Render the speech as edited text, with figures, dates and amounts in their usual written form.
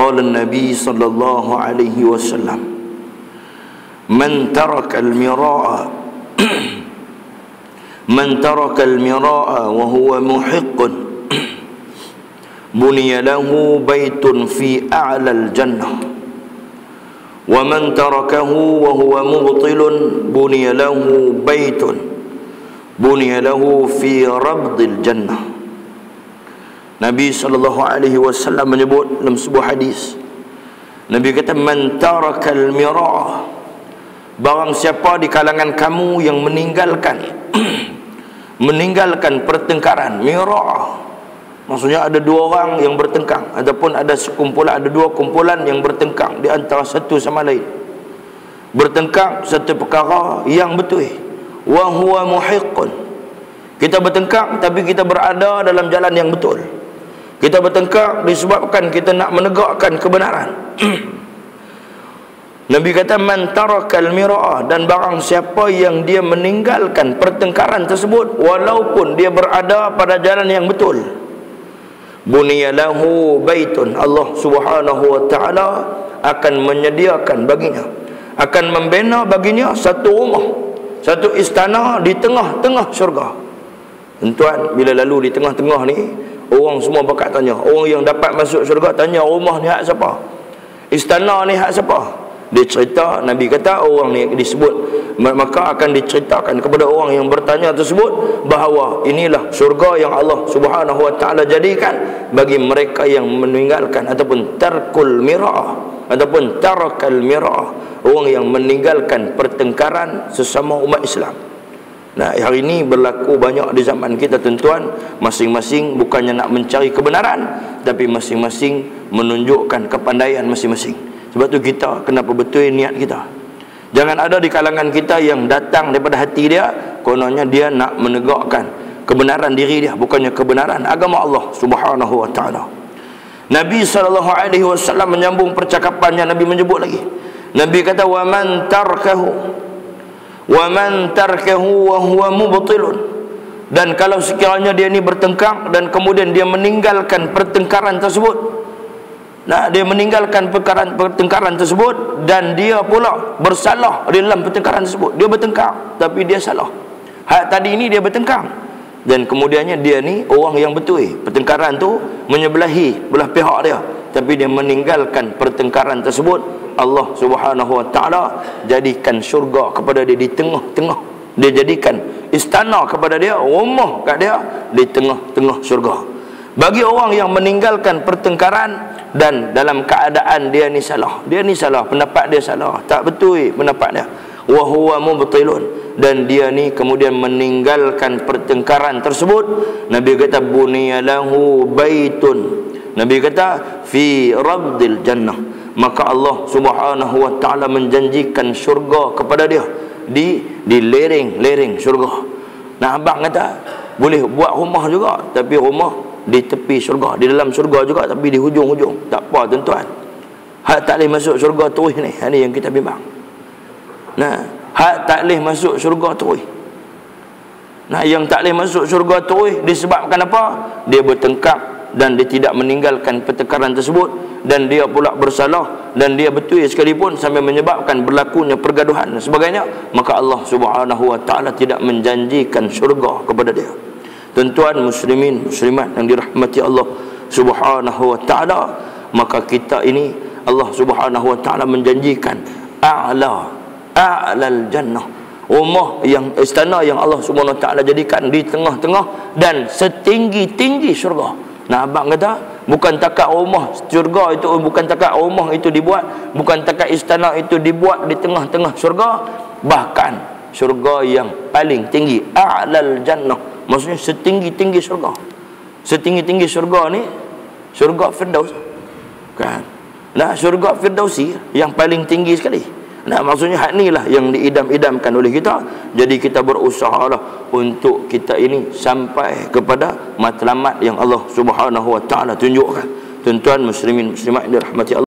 Qala Nabi sallallahu alaihi wasallam, man taraka al-mira'a man taraka al-mira'a wa huwa muhiqqun buniya lahu baitun fi a'la al-jannah wa man tarakahu wa huwa mubtilun buniya lahu baitun buniya lahu fi rabdil jannah. Nabi SAW menyebut dalam sebuah hadis, Nabi kata, man tarakal mira'ah, barang siapa di kalangan kamu yang meninggalkan meninggalkan pertengkaran. Mira'ah maksudnya ada dua orang yang bertengkar, ataupun ada sekumpulan, ada dua kumpulan yang bertengkar di antara satu sama lain, bertengkar satu perkara yang betul, wa huwa muhiqqun, kita bertengkar tapi kita berada dalam jalan yang betul. Kita bertengkar disebabkan kita nak menegakkan kebenaran. Nabi kata, man tarakal mira'ah, dan barang siapa yang dia meninggalkan pertengkaran tersebut walaupun dia berada pada jalan yang betul, buniya lahu baitun, Allah Subhanahu wa ta'ala akan menyediakan baginya, akan membina baginya satu rumah, satu istana di tengah-tengah syurga. Tuan, bila lalu di tengah-tengah ni, orang semua bakal tanya, orang yang dapat masuk syurga tanya, rumah ni hak siapa, istana ni hak siapa? Dia cerita, Nabi kata orang ni disebut, maka akan diceritakan kepada orang yang bertanya tersebut bahawa inilah syurga yang Allah Subhanahu wa ta'ala jadikan bagi mereka yang meninggalkan ataupun tarkul mira'ah ataupun tarakal mira'ah, orang yang meninggalkan pertengkaran sesama umat Islam. Nah, hari ini berlaku banyak di zaman kita, tuan-tuan. Masing-masing bukannya nak mencari kebenaran, tapi masing-masing menunjukkan kepandaian masing-masing. Sebab tu kita kena betul niat kita. Jangan ada di kalangan kita yang datang daripada hati dia, kononnya dia nak menegakkan kebenaran diri dia, bukannya kebenaran agama Allah Subhanahu wa ta'ala. Nabi SAW menyambung percakapannya. Nabi menyebut lagi, Nabi kata, wa man tarkahu wa huwa mubtilun, dan kalau sekiranya dia ni bertengkar dan kemudian dia meninggalkan pertengkaran tersebut, nah, dia meninggalkan pertengkaran tersebut dan dia pula bersalah di dalam pertengkaran tersebut. Dia bertengkar tapi dia salah. Hak tadi ini dia bertengkar dan kemudiannya dia ni orang yang betul, pertengkaran tu menyebelahi belah pihak dia, tapi dia meninggalkan pertengkaran tersebut. Allah Subhanahu wa ta'ala jadikan syurga kepada dia di tengah-tengah. Dia jadikan istana kepada dia, rumah kat dia di tengah-tengah syurga. Bagi orang yang meninggalkan pertengkaran dan dalam keadaan dia ni salah, pendapat dia salah, tak betul pendapat dia, wa huwa mubtilun, dan dia ni kemudian meninggalkan pertengkaran tersebut, Nabi kata, buniya lahu baitun, Nabi kata, fi rabdil jannah, maka Allah Subhanahu wa ta'ala menjanjikan syurga kepada dia di lereng-lereng syurga. Nah, abang kata boleh buat rumah juga, tapi rumah di tepi syurga, di dalam syurga juga, tapi di hujung-hujung. Tak apa, tuan-tuan. Hak tak boleh masuk syurga terus ni. Ini yang kita bimbang. Nah, hak tak boleh masuk syurga terus. Nah, yang tak boleh masuk syurga terus disebabkan apa? Dia bertengkar dan dia tidak meninggalkan pertengkaran tersebut, dan dia pula bersalah dan dia betul sekalipun sampai menyebabkan berlakunya pergaduhan dan sebagainya, maka Allah Subhanahu wa ta'ala tidak menjanjikan syurga kepada dia. Tuan-tuan muslimin muslimat yang dirahmati Allah Subhanahu wa ta'ala, maka kita ini Allah Subhanahu wa ta'ala menjanjikan a'lal jannah, rumah yang istana yang Allah Subhanahu wa ta'ala jadikan di tengah-tengah dan setinggi-tinggi syurga. Nah, abang kata bukan takat rumah syurga itu, bukan takat rumah itu dibuat, bukan takat istana itu dibuat di tengah-tengah syurga, bahkan syurga yang paling tinggi, a'lal jannah, maksudnya setinggi-tinggi syurga. Setinggi-tinggi syurga ni syurga Firdaus kan. Nah, syurga Firdausi yang paling tinggi sekali. Nah, maksudnya hak inilah yang diidam-idamkan oleh kita. Jadi kita berusahalah untuk kita ini sampai kepada matlamat yang Allah Subhanahu wa ta'ala tunjukkan. Tuan-tuan muslimin muslimat yang dirahmati Allah.